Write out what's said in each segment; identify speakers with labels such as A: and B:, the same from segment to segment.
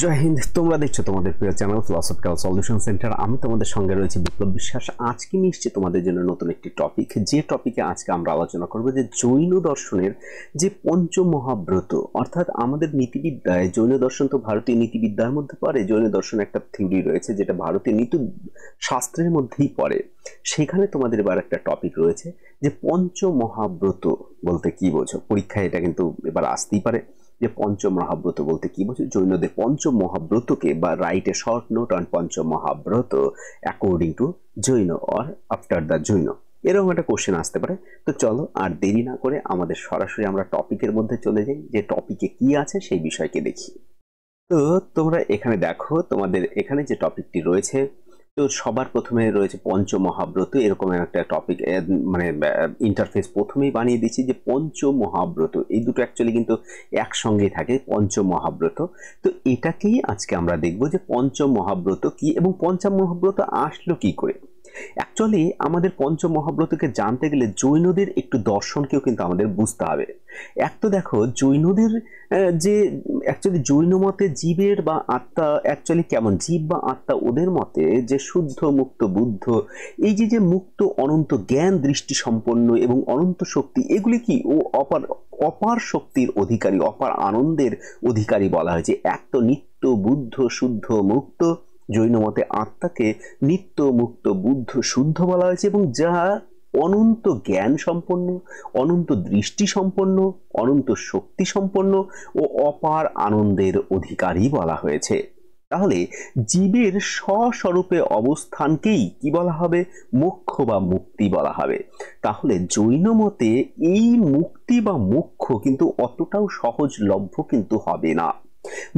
A: জয় হিন্দ। তোমরা দেখছো তোমাদের প্রিয় চ্যানেল ফিলসফিক্যাল সলিউশন সেন্টার। আমি তোমাদের সঙ্গে রয়েছে বিপ্লব বিশ্বাস। আজকে নিশ্চয়ই তোমাদের জন্য নতুন একটি টপিক, যে টপিকে আজকে আমরা আলোচনা করব যে জৈন দর্শনের যে পঞ্চমহাব্রত, অর্থাৎ আমাদের নীতিবিদ্যায় জৈন দর্শন তো ভারতীয় নীতিবিদ্যার মধ্যে পড়ে। জৈন দর্শন একটা থিওরি রয়েছে যেটা ভারতীয় নীতি শাস্ত্রের মধ্যেই পড়ে। সেখানে তোমাদের এবার একটা টপিক রয়েছে যে পঞ্চমহাব্রত বলতে কি বোঝো। পরীক্ষায় এটা কিন্তু এবার আসতেই পারে যে পঞ্চম মহাব্রত বলতে কি বোঝো। জৈনদের পঞ্চম মহাব্রতকে বা write a short note on পঞ্চম মহাব্রত according to Jain or after the Jain, এরকম একটা কোশ্চেন আসতে পারে। তো চলো আর দেরি না করে আমাদের সরাসরি আমরা টপিকের মধ্যে চলে যাই, যে টপিকে কি আছে সেই বিষয়কে দেখি। তো তোমরা এখানে দেখো, তোমাদের এখানে যে টপিকটি রয়েছে, তো সবার প্রথমে রয়েছে পঞ্চমহাব্রত, এরকম একটা টপিক, মানে ইন্টারফেস প্রথমেই বানিয়ে দিচ্ছি যে পঞ্চমহাব্রত, এই দুটো অ্যাকচুয়ালি কিন্তু একসঙ্গেই থাকে, পঞ্চমহাব্রত। তো এটাকেই আজকে আমরা দেখব যে পঞ্চমহাব্রত কি এবং পঞ্চম মহাব্রত আসলো কি করে। অ্যাকচুয়ালি আমাদের পঞ্চমহাব্রতকে জানতে গেলে জৈনদের একটু দর্শনকেও কিন্তু আমাদের বুঝতে হবে। এক তো দেখো জৈনদের যে অ্যাকচুয়ালি জৈন মতে জীবের বা আত্মা অ্যাকচুয়ালি কেমন, জীব বা আত্মা ওদের মতে যে শুদ্ধ মুক্ত বুদ্ধ, এই যে যে মুক্ত অনন্ত জ্ঞান দৃষ্টি সম্পন্ন এবং অনন্ত শক্তি, এগুলি কি ও অপার অপার শক্তির অধিকারী, অপার আনন্দের অধিকারী বলা হয়েছে। এক তো নিত্য বুদ্ধ শুদ্ধ মুক্ত, জৈন মতে আত্মাকে নিত্য মুক্ত বুদ্ধ শুদ্ধ বলা হয়েছে, এবং যা অনন্ত জ্ঞান সম্পন্ন, অনন্ত দৃষ্টি সম্পন্ন, অনন্ত শক্তি সম্পন্ন ও অপার আনন্দের অধিকারী বলা হয়েছে। তাহলে জীবের স্বস্বরূপে অবস্থানকেই কি বলা হবে? মোক্ষ বা মুক্তি বলা হবে। তাহলে জৈন মতে এই মুক্তি বা মোক্ষ কিন্তু অতটাও সহজলভ্য কিন্তু হবে না।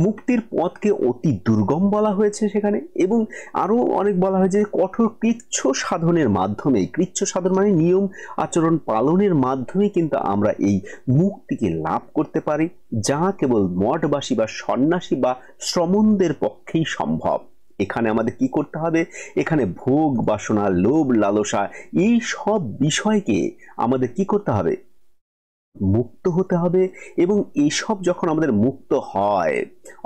A: মুক্তির পথকে অতি দুর্গম বলা হয়েছে সেখানে, এবং আরো অনেক বলা হয়েছে কঠোর কৃচ্ছ সাধনের মাধ্যমে, কৃচ্ছ সাধন মানে নিয়ম আচরণ পালনের মাধ্যমে কিন্তু আমরা এই মুক্তিকে লাভ করতে পারি, যা কেবল মঠবাসী বা সন্ন্যাসী বা শ্রমণদের পক্ষেই সম্ভব। এখানে আমাদের কি করতে হবে? এখানে ভোগ বাসনা লোভ লালসা এই সব বিষয়কে আমাদের কি করতে হবে? মুক্ত হতে হবে। এবং এইসব যখন আমাদের মুক্ত হয়,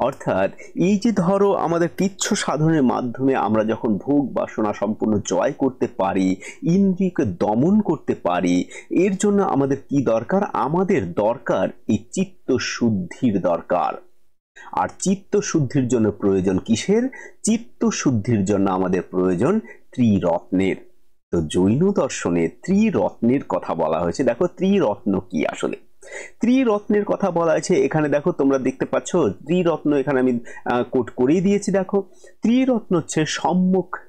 A: অর্থাৎ এই যে ধরো আমাদের কৃচ্ছ সাধনের মাধ্যমে আমরা যখন ভোগ বাসনা সম্পূর্ণ জয় করতে পারি, ইন্দ্রিয়কে দমন করতে পারি, এর জন্য আমাদের কি দরকার? আমাদের দরকার এই চিত্ত শুদ্ধির দরকার। আর চিত্ত শুদ্ধির জন্য প্রয়োজন কিসের? চিত্ত শুদ্ধির জন্য আমাদের প্রয়োজন ত্রিরত্নের। তো জৈন দর্শনে ত্রিরত্নের কথা বলা হয়েছে। দেখো ত্রিরত্ন কি আসলে। ত্রিরত্নের কথা বলা হয়েছে এখানে, দেখো তোমরা দেখতে পাচ্ছ ত্রিরত্ন এখানে আমি কোট করেই দিয়েছি। দেখো ত্রিরত্ন হচ্ছে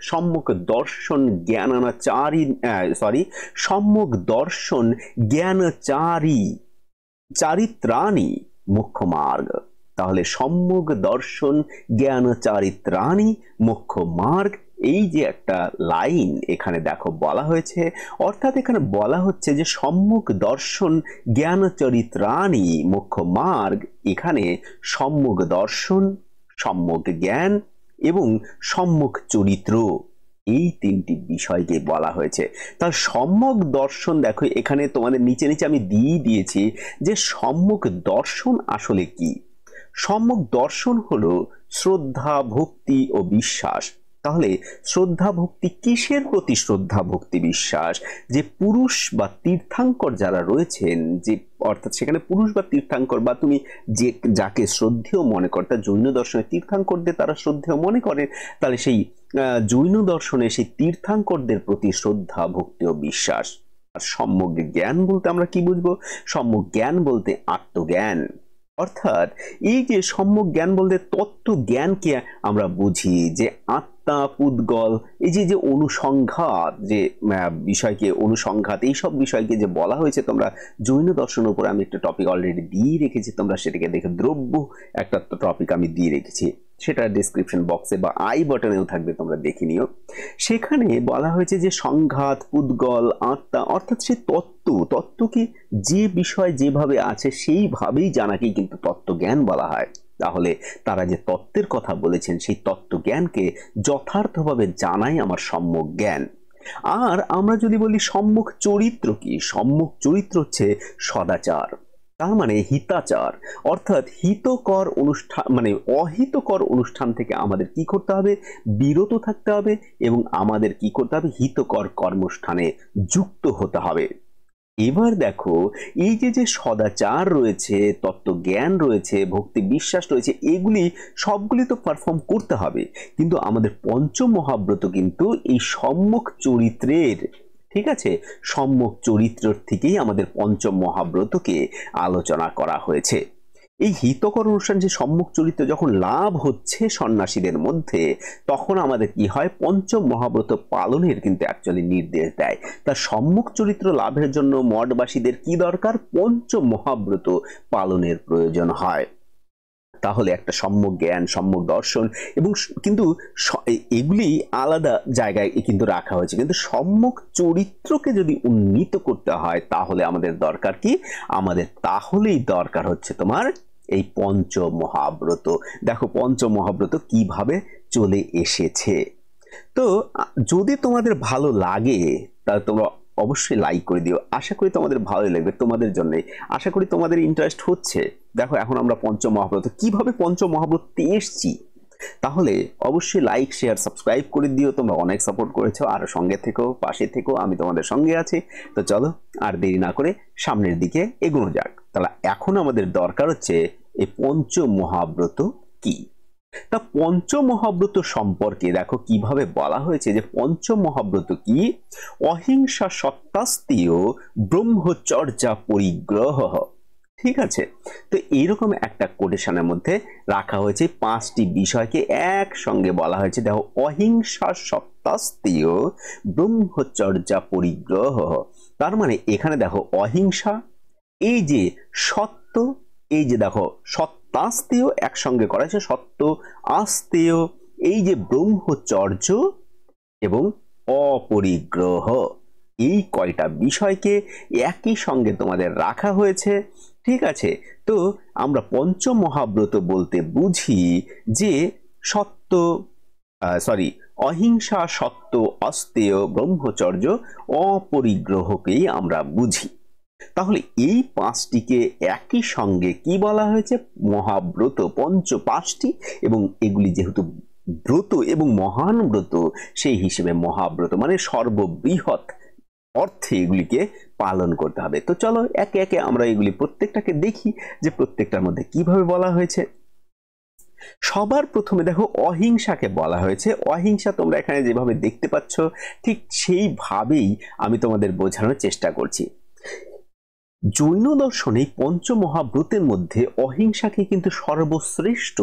A: সম্যক দর্শন জ্ঞানাচারী, সম্যক দর্শন জ্ঞানচারী চারিত্রাণী মোক্ষ মার্গ। তাহলে সম্যক দর্শন জ্ঞান চারিত্রাণী মোক্ষ মার্গ, এই যে একটা লাইন এখানে দেখো বলা হয়েছে, অর্থাৎ এখানে বলা হচ্ছে যে সম্যক দর্শন জ্ঞান চরিত্রাণী মোক্ষ মার্গ। এখানে সম্যক দর্শন, সম্যক জ্ঞান এবং সম্যক চরিত্র, এই তিনটি বিষয়কে বলা হয়েছে। তার সম্যক দর্শন দেখো এখানে তোমাদের নিচে নিচে আমি দিয়ে দিয়েছি যে সম্যক দর্শন আসলে কি। সম্যক দর্শন হলো শ্রদ্ধা ভক্তি ও বিশ্বাস। তাহলে শ্রদ্ধা ভক্তি কিসের প্রতি? শ্রদ্ধা ভক্তি বিশ্বাস যে পুরুষ বা তীর্থাঙ্কর যারা রয়েছেন, যে অর্থাৎ সেখানে পুরুষ বা তীর্থাঙ্কর বা তুমি যে যাকে শ্রদ্ধেয় মনে করো, তা জৈন দর্শনে তীর্থাঙ্করদের তারা শ্রদ্ধেয় মনে করেন, তাহলে সেই জৈন দর্শনে সেই তীর্থাঙ্করদের প্রতি শ্রদ্ধা ভক্তি ও বিশ্বাস। আর সম্যক জ্ঞান বলতে আমরা কি বুঝবো? সম্যক জ্ঞান বলতে আত্মজ্ঞান। অর্থাৎ এই যে সম্যক জ্ঞান বলতে তত্ত্ব জ্ঞানকে আমরা বুঝি, যে আত্মা পুদ্গল, এই যে যে অনুসংঘাত, যে বিষয়কে অনুসংঘাত, এইসব বিষয়কে যে বলা হয়েছে, তোমরা জৈন দর্শনের উপরে আমি একটা টপিক অলরেডি দিয়ে রেখেছি, তোমরা সেটাকে দেখে, দ্রব্য একটা টপিক আমি দিয়ে রেখেছি, সেটা ডেসক্রিপশন বক্সে বা আই বাটনেও থাকবে, তোমরা দেখে নিও। সেখানে বলা হয়েছে যে সংঘাত পুদ্গল আত্মা, অর্থাৎ সে তত্ত্বকে যে বিষয় যেভাবে আছে সেইভাবেই জানাকেই কিন্তু তত্ত্বজ্ঞান বলা হয়। তাহলে তারা যে তত্ত্বের কথা বলেছেন সেই তত্ত্বজ্ঞানকে যথার্থভাবে জানাই আমার সম্যক জ্ঞান। আর আমরা যদি বলি সম্যক চরিত্র কি, সম্যক চরিত্র হচ্ছে সদাচার। তার মানে হিতাচার, অর্থাৎ হিতকর অনুষ্ঠান মানে অহিতকর অনুষ্ঠান থেকে আমাদের কি করতে হবে, বিরত থাকতে হবে এবং আমাদের কি করতে হবে, হিতকর কর্মস্থানে যুক্ত হতে হবে। এবার দেখো, এই যে সদাচার রয়েছে, তত্ত্বজ্ঞান রয়েছে, ভক্তি বিশ্বাস রয়েছে, এগুলি সবগুলি তো পারফর্ম করতে হবে, কিন্তু আমাদের পঞ্চম মহাব্রত কিন্তু এই সম্মুখ চরিত্রের, ঠিক আছে, সম্মুখ চরিত্র থেকেই আমাদের পঞ্চম মহাব্রতকে আলোচনা করা হয়েছে। এই হিতকর অনুষ্ঠান যে সম্মুখ চরিত্র যখন লাভ হচ্ছে সন্ন্যাসীদের মধ্যে, তখন আমাদের কি হয়, পঞ্চম মহাব্রত পালনের কিন্তু অ্যাকচুয়ালি নির্দেশ দেয়। তার সম্মুখ চরিত্র লাভের জন্য মঠবাসীদের কি দরকার, পঞ্চম মহাব্রত পালনের প্রয়োজন হয়। তাহলে একটা সম্যক জ্ঞান, সম্যক দর্শন এবং কিন্তু এগুলি আলাদা জায়গায় কিন্তু রাখা হয়েছে, কিন্তু সম্যক চরিত্রকে যদি উন্নীত করতে হয় তাহলে আমাদের দরকার কি, আমাদের তাহলেই দরকার হচ্ছে তোমার এই পঞ্চ মহাব্রত। দেখো পঞ্চ মহাব্রত কিভাবে চলে এসেছে। তো যদি তোমাদের ভালো লাগে তাহলে তোমরা অবশ্যই লাইক করে দিও, আশা করি তোমাদের ভালোই লাগবে, তোমাদের জন্যই আশা করি তোমাদের ইন্টারেস্ট হচ্ছে। দেখো এখন আমরা পঞ্চম মহাব্রত কিভাবে পঞ্চম মহাব্রতে এসছি, তাহলে অবশ্যই লাইক শেয়ার সাবস্ক্রাইব করে দিও, তোমরা অনেক সাপোর্ট করেছো, আর সঙ্গে থেকো, পাশে থেকো, আমি তোমাদের সঙ্গে আছি। তো চলো আর দেরি না করে সামনের দিকে এগোনো যাক। তাহলে এখন আমাদের দরকার হচ্ছে এই পঞ্চম মহাব্রত কি। তা পঞ্চম মহাব্রত সম্পর্কে দেখো কিভাবে বলা হয়েছে যে পঞ্চম মহাব্রত কি, অহিংসা সত্যাস্তীয় ব্রহ্মচর্যা পরিগ্রহ। ঠিক আছে, তো এইরকম একটা কোটেশনের মধ্যে রাখা হয়েছে, পাঁচটি বিষয়কে একসঙ্গে বলা হয়েছে। দেখো, অহিংসা সত্যাস্তীয় ব্রহ্মচর্যা পরিগ্রহ, তার মানে এখানে দেখো অহিংসা, এই যে সত্য, এই যে দেখো সত্যাস্তেয় একসঙ্গে করা হয়েছে, সত্য আস্তেয়, এই যে ব্রহ্মচর্য এবং অপরিগ্রহ, এই কয়টা বিষয়কে একই সঙ্গে তোমাদের রাখা হয়েছে। ঠিক আছে, তো আমরা পঞ্চম মহাব্রত বলতে বুঝি যে সত্য, অহিংসা, সত্য, অস্তেয়, ব্রহ্মচর্য, অপরিগ্রহকেই আমরা বুঝি। তাহলে এই পাঁচটিকে একই সঙ্গে কি বলা হয়েছে, মহাব্রত, পাঁচটি, এবং এগুলি যেহেতু ব্রত এবং মহান ব্রত, সেই হিসেবে মহাব্রত মানে সর্ববৃহৎ অর্থে এগুলিকে পালন করতে হবে। তো চলো একে একে আমরা এগুলি প্রত্যেকটাকে দেখি যে প্রত্যেকটার মধ্যে কিভাবে বলা হয়েছে। সবার প্রথমে দেখো অহিংসাকে বলা হয়েছে। অহিংসা তোমরা এখানে যেভাবে দেখতে পাচ্ছ ঠিক সেইভাবেই আমি তোমাদের বোঝানোর চেষ্টা করছি। জৈন দর্শনে পঞ্চ মহাব্রতের মধ্যে অহিংসাকে কিন্তু সর্বশ্রেষ্ঠ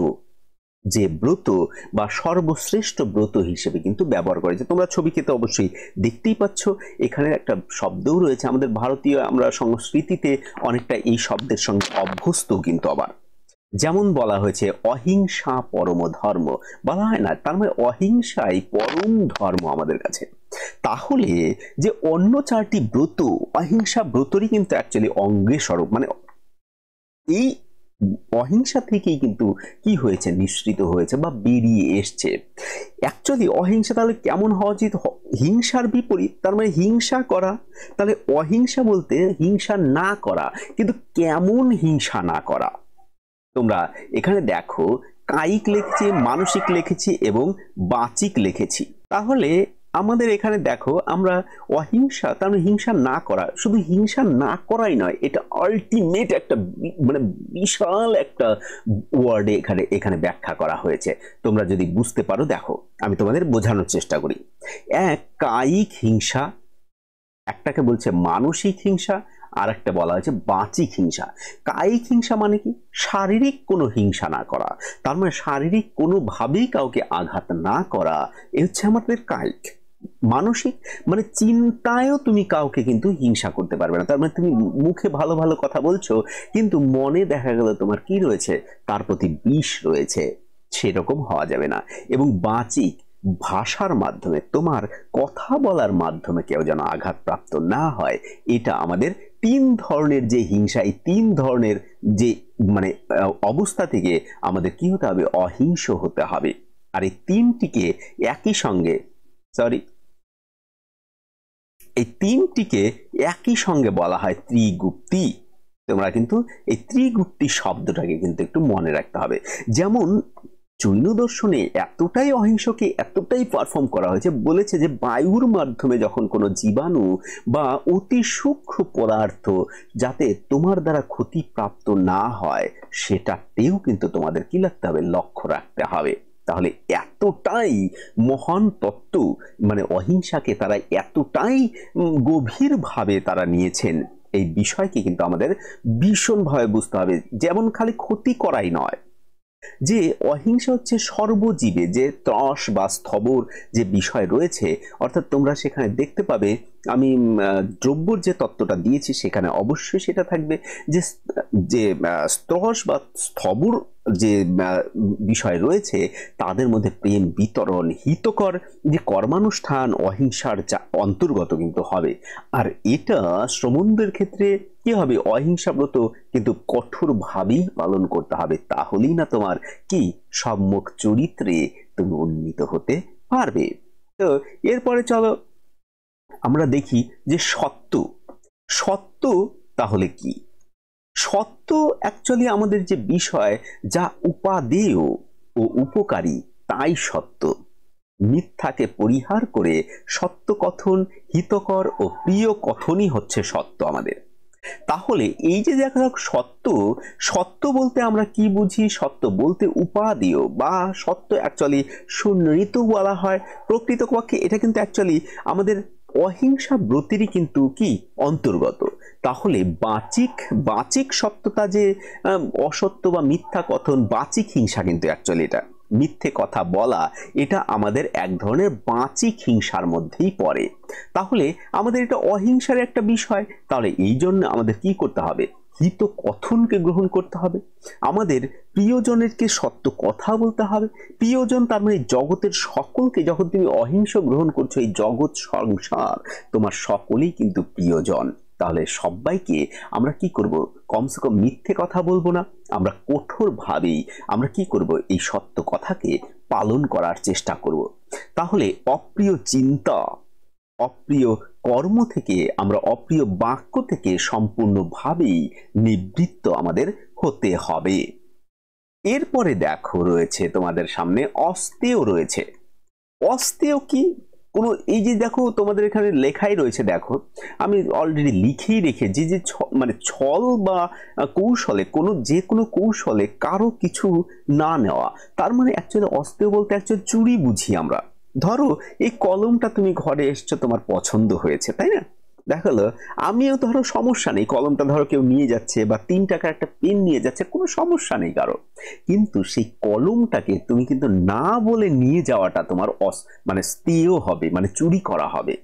A: যে ব্রত বা সর্বশ্রেষ্ঠ ব্রত হিসেবে কিন্তু ব্যবহার করেছে। তোমরা ছবিকে তো অবশ্যই দেখতেই পাচ্ছ, এখানে একটা শব্দও রয়েছে, আমাদের ভারতীয় আমরা সংস্কৃতিতে অনেকটা এই শব্দের সঙ্গে অভ্যস্ত, কিন্তু আবার যেমন বলা হয়েছে অহিংসা পরম ধর্ম, বলা হয় না, তার মানে অহিংসাই পরম ধর্ম আমাদের কাছে। তাহলে যে অন্য চারটি ব্রত অহিংসা ব্রতরই কিন্তু অ্যাকচুয়ালি অঙ্গের স্বরূপ, মানে এই অহিংসা থেকেই কিন্তু কি হয়েছে, নিঃসৃত হয়েছে বা বেরিয়ে এসছে। অ্যাকচুয়ালি অহিংসা তাহলে কেমন হওয়া উচিত, হিংসার বিপরীত, তার মানে হিংসা করা। তাহলে অহিংসা বলতে হিংসা না করা, কিন্তু কেমন হিংসা না করা। তোমরা এখানে দেখো কায়িক লিখেছি, মানসিক লিখেছি এবং বাচিক লিখেছি। তাহলে আমাদের এখানে দেখো আমরা অহিংসা, তার মানে হিংসা না করা, শুধু হিংসা না করাই নয়, এটা আলটিমেট একটা মানে বিশাল একটা ওয়ার্ডে এখানে ব্যাখ্যা করা হয়েছে। তোমরা যদি বুঝতে পারো দেখো, আমি তোমাদের বোঝানোর চেষ্টা করি। এক, কায়িক হিংসা, একটাকে বলছে মানসিক হিংসা, আর একটা বলা হয়েছে বাচিক হিংসা। কায়িক হিংসা মানে কি, শারীরিক কোনো হিংসা না করা, তার মানে শারীরিক কোনোভাবেই কাউকে আঘাত না করা, এ হচ্ছে আমাদের কায়িক। মানসিক মানে চিন্তায়ও তুমি কাউকে কিন্তু হিংসা করতে পারবে না, তার মানে তুমি মুখে ভালো ভালো কথা বলছো কিন্তু মনে দেখা গেল তোমার কি রয়েছে, তার প্রতি বিষ রয়েছে, সেরকম হওয়া যাবে না। এবং বাচিক, ভাষার মাধ্যমে, তোমার কথা বলার মাধ্যমে কেউ যেন আঘাতপ্রাপ্ত না হয়। এটা আমাদের তিন ধরনের যে হিংসা, এই তিন ধরনের যে মানে অবস্থা থেকে আমাদের কি হতে হবে, অহিংস হতে হবে। আর এই তিনটিকে একই সঙ্গে এই তিনটিকে একই সঙ্গে বলা হয় ত্রিগুপ্তি। তোমরা কিন্তু এই ত্রিগুপ্তি শব্দটাকে কিন্তু একটু মনে রাখতে হবে। যেমন জৈন দর্শনে এতটাই অহিংসকে এতটাই পারফর্ম করা হয়েছে, বলেছে যে বায়ুর মাধ্যমে যখন কোনো জীবাণু বা অতি সূক্ষ্ম পদার্থ যাতে তোমার দ্বারা ক্ষতিপ্রাপ্ত না হয় সেটাতেও কিন্তু তোমাদের কি রাখতে হবে, লক্ষ্য রাখতে হবে। তাহলে এতটাই মহান তত্ত্ব, মানে অহিংসাকে তারা এতটাই গভীরভাবে তারা নিয়েছেন, এই বিষয়কে কিন্তু আমাদের ভীষণভাবে বুঝতে হবে। যেমন খালি ক্ষতি করাই নয়, যে অহিংসা হচ্ছে সর্বজীবে যে ত্রাস বা স্থবর যে বিষয় রয়েছে, অর্থাৎ তোমরা সেখানে দেখতে পাবে আমি দ্রব্যর যে তত্ত্বটা দিয়েছি সেখানে অবশ্যই সেটা থাকবে যে যে ত্রাস বা স্থবর যে বিষয় রয়েছে তাদের মধ্যে প্রেম বিতরণ হিতকর যে কর্মানুষ্ঠান অহিংসার যা অন্তর্গত কিন্তু হবে। আর এটা শ্রমণদের ক্ষেত্রে কি হবে, অহিংসা ব্রত কিন্তু কঠোরভাবেই পালন করতে হবে, তাহলেই না তোমার কি সম্মুখ চরিত্রে তুমি উন্নীত হতে পারবে। তো এরপরে চলো আমরা দেখি যে সত্য। সত্য তাহলে কি? সত্য অ্যাকচুয়ালি আমাদের যে বিষয় যা উপাদেয় ও উপকারী তাই সত্য। মিথ্যাকে পরিহার করে সত্য কথন, হিতকর ও প্রিয় কথনই হচ্ছে সত্য আমাদের। তাহলে এই যে দেখা যাক সত্য, সত্য বলতে আমরা কি বুঝি? সত্য বলতে উপাদেয় বা সত্য অ্যাকচুয়ালি সুনৃত বলা হয়। প্রকৃতপক্ষে এটা কিন্তু অ্যাকচুয়ালি আমাদের অহিংসা ব্রতেরই কিন্তু কি অন্তর্গত। তাহলে বাচিক সত্যতা যে অসত্য বা মিথ্যা কথন, বাচিক হিংসা কিন্তু অ্যাকচুয়ালি এটা মিথ্যে কথা বলা, এটা আমাদের এক ধরনের বাচিক হিংসার মধ্যেই পড়ে। তাহলে আমাদের এটা অহিংসার একটা বিষয়। তাহলে এই জন্য আমাদের কি করতে হবে, হিত কথনকে গ্রহণ করতে হবে, আমাদের প্রিয়জনেরকে সত্য কথা বলতে হবে। প্রিয়জন তার মানে জগতের সকলকে, যখন তুমি অহিংস গ্রহণ করছো এই জগৎ সংসার তোমার সকলেই কিন্তু প্রিয়জন। তাহলে সবাইকে আমরা কি করব, কমসে কম মিথ্যে কথা বলবো না, আমরা কঠোরভাবেই আমরা কি করব, এই সত্য কথাকে পালন করার চেষ্টা করব। তাহলে অপ্রিয় চিন্তা, অপ্রিয় কর্ম থেকে, আমরা অপ্রিয় বাক্য থেকে সম্পূর্ণভাবেই নিবৃত্ত আমাদের হতে হবে। এরপরে দেখো রয়েছে তোমাদের সামনে অস্তেয় রয়েছে। অস্তেয় কি? কোনো এই যে দেখো তোমাদের এখানে লেখাই রয়েছে, দেখো আমি অলরেডি লিখেই রেখেছি যে মানে ছল বা কৌশলে যে কোনো কৌশলে কারো কিছু না নেওয়া, তার মানে অ্যাকচুয়ালি অস্তেয় বলতে অ্যাকচুয়ালি চুরি বুঝি আমরা। ধরো এই কলমটা তুমি ঘরে এসছো, তোমার পছন্দ হয়েছে, তাই না? দেখালো আমিও ধরো সমস্যা নেই, কলমটা ধরো কেউ নিয়ে যাচ্ছে বা 3 টাকার একটা পেন নিয়ে যাচ্ছে, কোনো সমস্যা নেই কারো, কিন্তু সেই কলমটাকে তুমি কিন্তু না বলে নিয়ে যাওয়াটা তোমার মানে স্তেয় হবে, মানে চুরি করা হবে।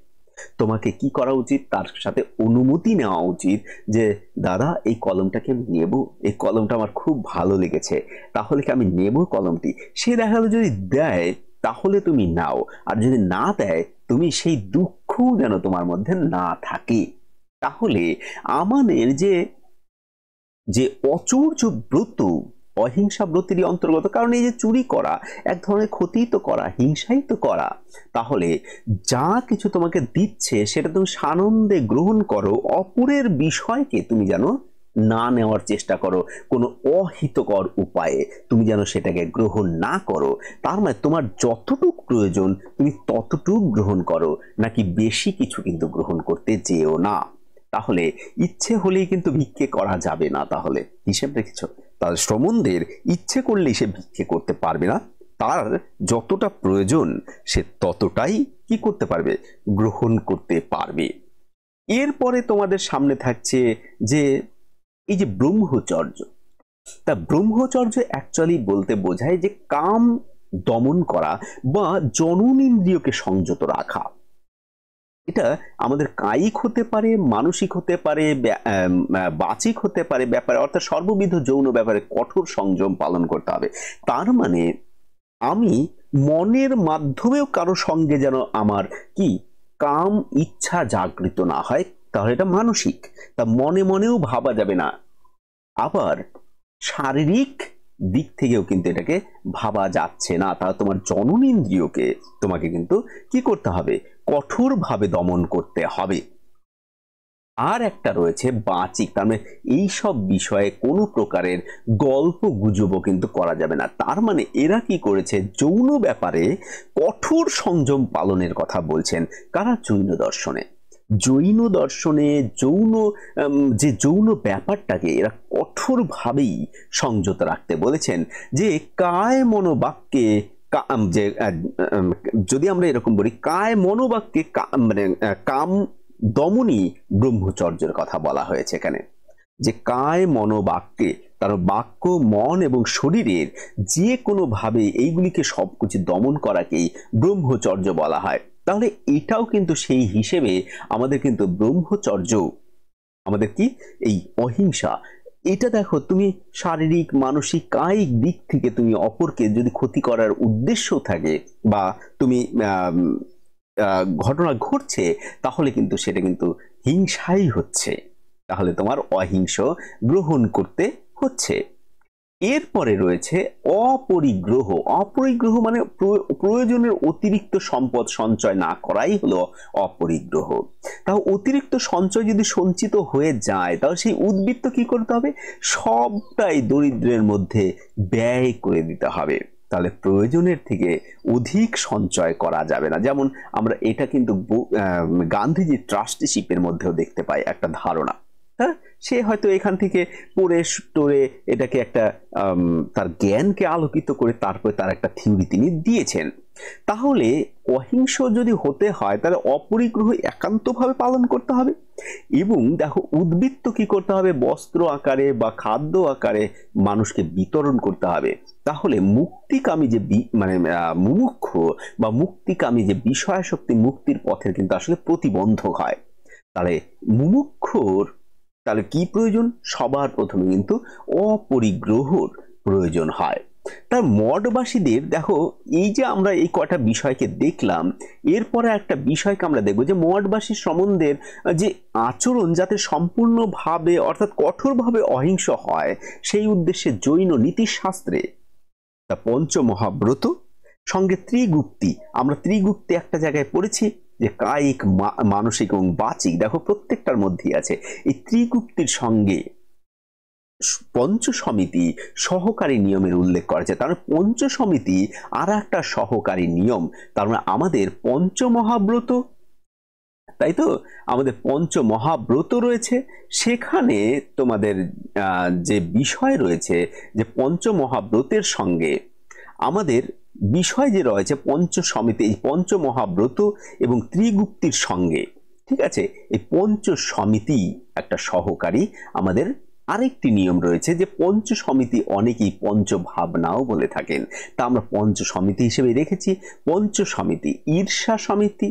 A: তোমাকে কি করা উচিত, তার সাথে অনুমতি নেওয়া উচিত যে দাদা এই কলমটাকে আমি নেব, এই কলমটা আমার খুব ভালো লেগেছে, তাহলে কি আমি নেব কলমটি? সে দেখা গেল যদি দেয় তাহলে তুমি নাও, আর যদি না দেয় তুমি সেই দুঃখ যেন তোমার মধ্যে না থাকে। তাহলে আমাদের যে যে অচৌর্য ব্রত অহিংসা ব্রতেরই অন্তর্গত, কারণ এই যে চুরি করা এক ধরনের ক্ষতি তো করা, হিংসাই তো করা। তাহলে যা কিছু তোমাকে দিচ্ছে সেটা তুমি সানন্দে গ্রহণ করো, অপরের বিষয়কে তুমি যেন না নেওয়ার চেষ্টা করো, কোনো অহিতকর উপায়ে তুমি যেন সেটাকে গ্রহণ না করো। তার মানে তোমার যতটুকু প্রয়োজন তুমি ততটুকু গ্রহণ করো, নাকি বেশি কিছু কিন্তু গ্রহণ করতে যেও না। তাহলে ইচ্ছে হলেই কিন্তু ভিক্ষে করা যাবে না, তাহলে হিসেব রেখেছ? তাহলে শ্রমণদের ইচ্ছে করলেই সে ভিক্ষে করতে পারবে না, তার যতটা প্রয়োজন সে ততটাই কি করতে পারবে, গ্রহণ করতে পারবে। এরপরে তোমাদের সামনে থাকছে যে এই যে ব্রহ্মচর্য। তা ব্রহ্মচর্য অ্যাকচুয়ালি বলতে বোঝায় যে কাম দমন করা বা জননেন্দ্রিয়কে সংযত রাখা। এটা আমাদের কায়িক হতে পারে, মানসিক হতে পারে, বাচিক হতে পারে ব্যাপারে, অর্থাৎ সর্ববিধ যৌন ব্যাপারে কঠোর সংযম পালন করতে হবে। তার মানে আমি মনের মাধ্যমেও কারো সঙ্গে যেন আমার কি কাম ইচ্ছা জাগৃত না হয়, তাহলে এটা মানসিক, তা মনে মনেও ভাবা যাবে না। আবার শারীরিক দিক থেকেও কিন্তু এটাকে ভাবা যাচ্ছে না, তাহলে তোমার জননেন্দ্রিয়কে তোমাকে কিন্তু কি করতে হবে, কঠোরভাবে দমন করতে হবে। আর একটা রয়েছে বাচিক, তার মানে এইসব বিষয়ে কোনো প্রকারের গল্প গুজবও কিন্তু করা যাবে না। তার মানে এরা কি করেছে, যৌন ব্যাপারে কঠোর সংযম পালনের কথা বলছেন কারা, জৈন দর্শনে। জৈন দর্শনে যৌন যে যৌন ব্যাপারটাকে এরা কঠোরভাবেই সংযত রাখতে বলেছেন, যে কায় মনোবাক্যে যে যদি আমরা এরকম বলি, কায় মনোবাক্যে মানে কাম দমনী ব্রহ্মচর্যের কথা বলা হয়েছে এখানে, যে কায় মনোবাক্যে, তার বাক্য মন এবং শরীরের যে কোনো ভাবে এইগুলিকে সবকিছু দমন করাকেই ব্রহ্মচর্য বলা হয়। তাহলে এটাও কিন্তু সেই হিসেবে আমাদের কিন্তু ব্রহ্মচর্য, আমাদের কি এই অহিংসা, এটা দেখো তুমি শারীরিক মানসিক কায়িক দিক থেকে তুমি অপরকে যদি ক্ষতি করার উদ্দেশ্য থাকে বা তুমি ঘটনা ঘটছে, তাহলে কিন্তু সেটা কিন্তু হিংসাই হচ্ছে, তাহলে তোমার অহিংস গ্রহণ করতে হচ্ছে। এরপরে রয়েছে অপরিগ্রহ। অপরিগ্রহ মানে প্রয়োজনের অতিরিক্ত সম্পদ সঞ্চয় না করাই হলো অপরিগ্রহ। তাও অতিরিক্ত সঞ্চয় যদি সঞ্চিত হয়ে যায়, তাহলে সেই উদ্বৃত্ত কি করতে হবে, সবটাই দরিদ্রের মধ্যে ব্যয় করে দিতে হবে। তাহলে প্রয়োজনের থেকে অধিক সঞ্চয় করা যাবে না। যেমন আমরা এটা কিন্তু গান্ধীজি ট্রাস্টিশিপের মধ্যেও দেখতে পাই একটা ধারণা। হ্যাঁ, সে হয়তো এখান থেকে পড়ে টোরে এটাকে একটা তার জ্ঞানকে আলোকিত করে তারপরে তার একটা থিওরি তিনি দিয়েছেন। তাহলে অহিংস যদি হতে হয়, তাহলে অপরিগ্রহ একান্তভাবে পালন করতে হবে। এবং দেখো উদ্বৃত্ত কি করতে হবে, বস্ত্র আকারে বা খাদ্য আকারে মানুষকে বিতরণ করতে হবে। তাহলে মুক্তিকামী যে মানে মুমুক্ষ বা মুক্তিকামী যে বিষয়াসক্তি মুক্তির পথের কিন্তু আসলে প্রতিবন্ধক হয়। তাহলে মুমুক্ষুর তাহলে কি প্রয়োজন, সবার প্রথমে কিন্তু অপরিগ্রহর প্রয়োজন হয়। তার মঠবাসীদের দেখো, এই যে আমরা এই কয়টা বিষয়কে দেখলাম, এরপরে একটা বিষয়কে আমরা দেখবো যে মঠবাসী সম্বন্ধের যে আচরণ যাতে সম্পূর্ণভাবে অর্থাৎ কঠোরভাবে অহিংস হয়, সেই উদ্দেশ্যে জৈন নীতিশাস্ত্রে তা পঞ্চমহাব্রত সঙ্গে ত্রিগুপ্তি, আমরা ত্রিগুপ্তি একটা জায়গায় পড়েছি যে কায়িক মানসিক এবং বাচিক, দেখো প্রত্যেকটার মধ্যেই আছে। এই ত্রিগুপ্তির সঙ্গে পঞ্চ সমিতি সহকারী নিয়মের উল্লেখ করেছে। তার মানে পঞ্চ সমিতি আর একটা সহকারী নিয়ম। তার মানে আমাদের পঞ্চমহাব্রত, তাই তো, আমাদের পঞ্চমহাব্রত রয়েছে, সেখানে তোমাদের যে বিষয় রয়েছে যে পঞ্চমহাব্রতের সঙ্গে আমাদের বিষয় যে রয়েছে পঞ্চ সমিতি, এই পঞ্চমহাব্রত এবং ত্রিগুপ্তির সঙ্গে, ঠিক আছে, এই পঞ্চ সমিতি একটা সহকারী আমাদের আরেকটি নিয়ম রয়েছে যে পঞ্চ সমিতি অনেকেই পঞ্চ ভাবনাও বলে থাকেন, তা আমরা পঞ্চ সমিতি হিসেবে রেখেছি। পঞ্চ সমিতি ঈর্ষা সমিতি,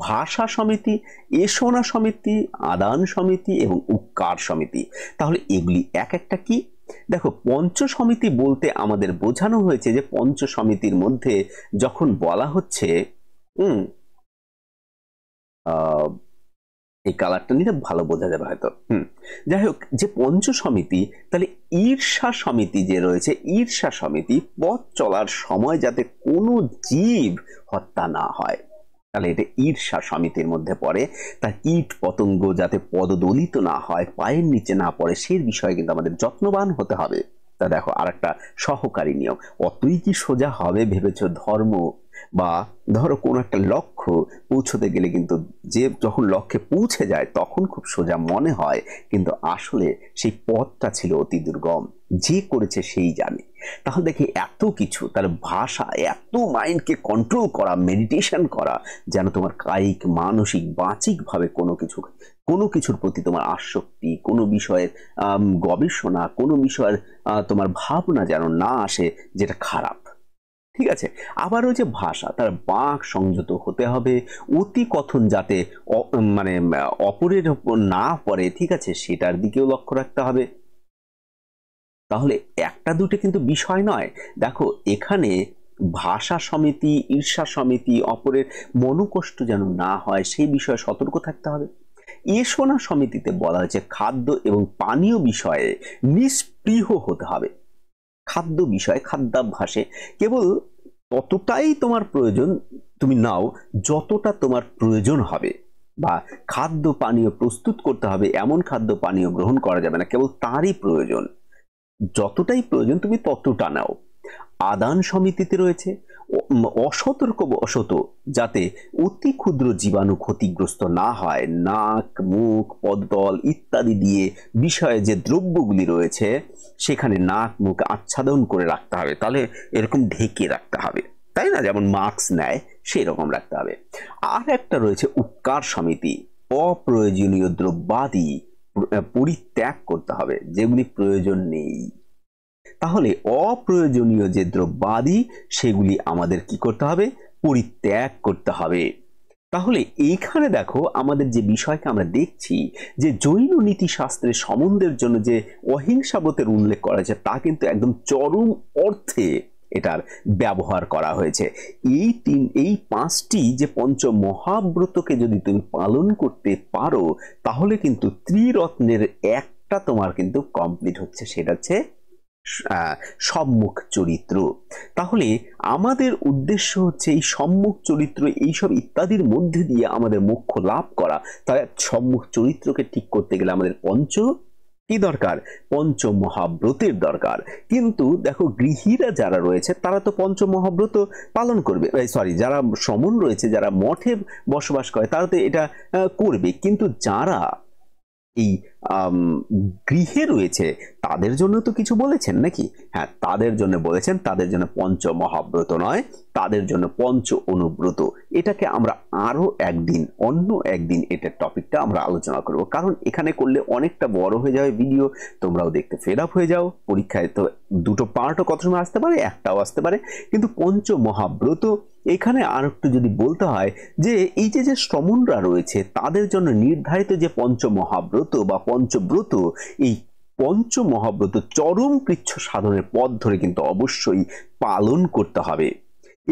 A: ভাষা সমিতি, এসনা সমিতি, আদান সমিতি এবং উৎকার সমিতি। তাহলে এগুলি এক একটা কি, দেখো পঞ্চ সমিতি বলতে আমাদের বোঝানো হয়েছে যে পঞ্চ সমিতির মধ্যে যখন বলা হচ্ছে এই কালারটা নিলে ভালো বোঝা যাবে হয়তো, যাই হোক, যে পঞ্চ সমিতি, তাহলে ঈর্ষা সমিতি যে রয়েছে, ঈর্ষা সমিতি পথ চলার সময় যাতে কোনো জীব হত্যা না হয়, তাহলে এটা ঈর্ষা সমিতির মধ্যে পড়ে। তার কীট পতঙ্গ যাতে পদদলিত না হয়, পায়ের নিচে না পড়ে, সেই বিষয়ে কিন্তু আমাদের যত্নবান হতে হবে। তা দেখো আর একটা সহকারী নিয়ম, অতই কি সোজা হবে ভেবেছ ধর্ম, বা ধরো কোন একটা লক্ষ্য পৌঁছতে গেলে কিন্তু যে যখন লক্ষ্যে পৌঁছে যায় তখন খুব সোজা মনে হয়, কিন্তু আসলে সেই পথটা ছিল অতি দুর্গম, যে করেছে সেই জানে। তাহলে দেখি এত কিছু, তার ভাষা, এত মাইন্ডকে কন্ট্রোল করা, মেডিটেশন করা, যেন তোমার কায়িক মানসিক বাচিক ভাবে কোনো কিছুর প্রতি তোমার আসক্তি, কোনো বিষয়ের গবেষণা, কোনো বিষয়ের তোমার ভাবনা যেন না আসে যেটা খারাপ, ঠিক আছে। আবারও যে ভাষা, তার বাক সংযত হতে হবে, অতি কথন যাতে মানে অপরের উপর না পড়ে, ঠিক আছে, সেটার দিকেও লক্ষ্য রাখতে হবে। তাহলে একটা দুটো কিন্তু বিষয় নয়, দেখো এখানে ভাষা সমিতি, ঈর্ষা সমিতি, অপরের মনোকষ্ট যেন না হয় সেই বিষয়ে সতর্ক থাকতে হবে। এসনা সমিতিতে বলা হয়েছে খাদ্য এবং পানীয় বিষয়ে নিষ্পৃহ হতে হবে। খাদ্য বিষয়, খাদ্যাভ্যাসে কেবল ততটাই তোমার প্রয়োজন তুমি নাও যতটা তোমার প্রয়োজন হবে, বা খাদ্য পানীয় প্রস্তুত করতে হবে, এমন খাদ্য পানীয় গ্রহণ করা যাবে না, কেবল তারই প্রয়োজন, যতটাই প্রয়োজন তুমি ততটা নাও। আদান সমিতিতে রয়েছে অসতর্কবশত যাতে অতি ক্ষুদ্র জীবাণু ক্ষতিগ্রস্ত না হয়, নাক, মুখ, পদতল ইত্যাদি দিয়ে বিষয়ে যে দ্রব্যগুলি রয়েছে সেখানে নাক মুখ আচ্ছাদন করে রাখতে হবে, তাহলে এরকম ঢেকে রাখতে হবে, তাই না, যেমন মাস্ক নেয় সেই রকম রাখতে হবে। আর একটা রয়েছে উপকার সমিতি, অপ্রয়োজনীয় দ্রব্যাদি পরিত্যাগ করতে হবে, যেগুলি প্রয়োজন নেই। তাহলে অপ্রয়োজনীয় যে দ্রব্যাদি সেগুলি আমাদের কি করতে হবে, পরিত্যাগ করতে হবে। তাহলে এইখানে দেখো আমাদের যে বিষয়কে আমরা দেখছি যে জৈন নীতিশাস্ত্রের সম্বন্ধের জন্য যে অহিংসাব্রতের উল্লেখ করা হয়েছে তা কিন্তু একদম চরম অর্থে এটার ব্যবহার করা হয়েছে। এই পাঁচটি যে পঞ্চ মহাব্রতকে যদি তুমি পালন করতে পারো তাহলে কিন্তু ত্রিরত্নের একটা তোমার কিন্তু কমপ্লিট হচ্ছে, সেটা হচ্ছে সম্মুখ চরিত্র। তাহলে আমাদের উদ্দেশ্য হচ্ছে এই সম্মুখ চরিত্র এইসব ইত্যাদির মধ্যে দিয়ে আমাদের মোক্ষ লাভ করা। তাই সম্মুখ চরিত্রকে ঠিক করতে গেলে আমাদের কি দরকার, পঞ্চ মহাব্রতের দরকার। কিন্তু দেখো গৃহীরা যারা রয়েছে তারা তো পঞ্চ মহাব্রত পালন করবে, যারা শ্রমণ রয়েছে, যারা মঠে বসবাস করে তারা তো এটা করবে, কিন্তু যারা এই গৃহে রয়েছে তাদের জন্য তো কিছু বলেছেন নাকি? হ্যাঁ, তাদের জন্য বলেছেন, তাদের জন্য পঞ্চ মহাব্রত নয়, তাদের জন্য পঞ্চ অনুব্রত। এটাকে আমরা আরো একদিন, অন্য একদিন এটার টপিকটা আমরা আলোচনা করব, কারণ এখানে করলে অনেকটা বড় হয়ে যাবে ভিডিও, তোমরাও দেখতে ফেড আপ হয়ে যাও। পরীক্ষায় তো দুটো পার্টও কত সময় আসতে পারে, একটাও আসতে পারে। কিন্তু পঞ্চ মহাব্রত এখানে আর একটু যদি বলতে হয় যে এই যে শ্রমণরা রয়েছে তাদের জন্য নির্ধারিত যে পঞ্চ মহাব্রত বা পঞ্চব্রত, এই পঞ্চ মহাব্রত চরম কৃচ্ছ সাধনের পথ ধরে কিন্তু অবশ্যই পালন করতে হবে।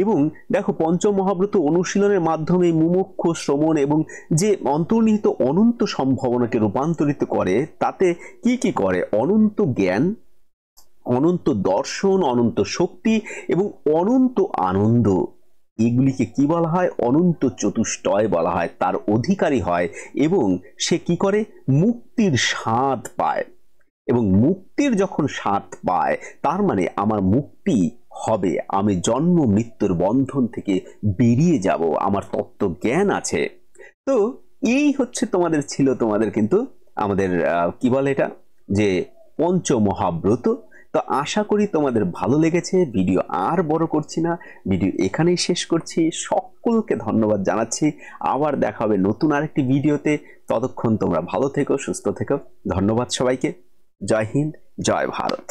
A: এবং দেখো পঞ্চ মহাব্রত অনুশীলনের মাধ্যমে মুমুক্ষু শ্রমণ এবং যে অন্তর্নিহিত অনন্ত সম্ভাবনাকে রূপান্তরিত করে, তাতে কি কি করে, অনন্ত জ্ঞান, অনন্ত দর্শন, অনন্ত শক্তি এবং অনন্ত আনন্দ, এগুলিকে কি বলা হয়, অনন্ত চতুষ্টয় বলা হয়, তার অধিকারী হয় এবং সে কি করে, মুক্তির স্বাদ পায়। এবং মুক্তির যখন স্বাদ পায় তার মানে আমার মুক্তি হবে, আমি জন্ম মৃত্যুর বন্ধন থেকে বেরিয়ে যাব, আমার তত্ত্ব জ্ঞান আছে। তো এই হচ্ছে তোমাদের কিন্তু আমাদের কি বলে এটা, যে পঞ্চ মহাব্রত। তো আশা করি তোমাদের ভালো লেগেছে। ভিডিও আর বড় করছি না, ভিডিও এখানেই শেষ করছি। সকলকে ধন্যবাদ জানাচ্ছি, আবার দেখা হবে নতুন আরেকটি ভিডিওতে। ততক্ষণ তোমরা ভালো থেকো, সুস্থ থেকো। ধন্যবাদ সবাইকে। জয় হিন্দ, জয় ভারত।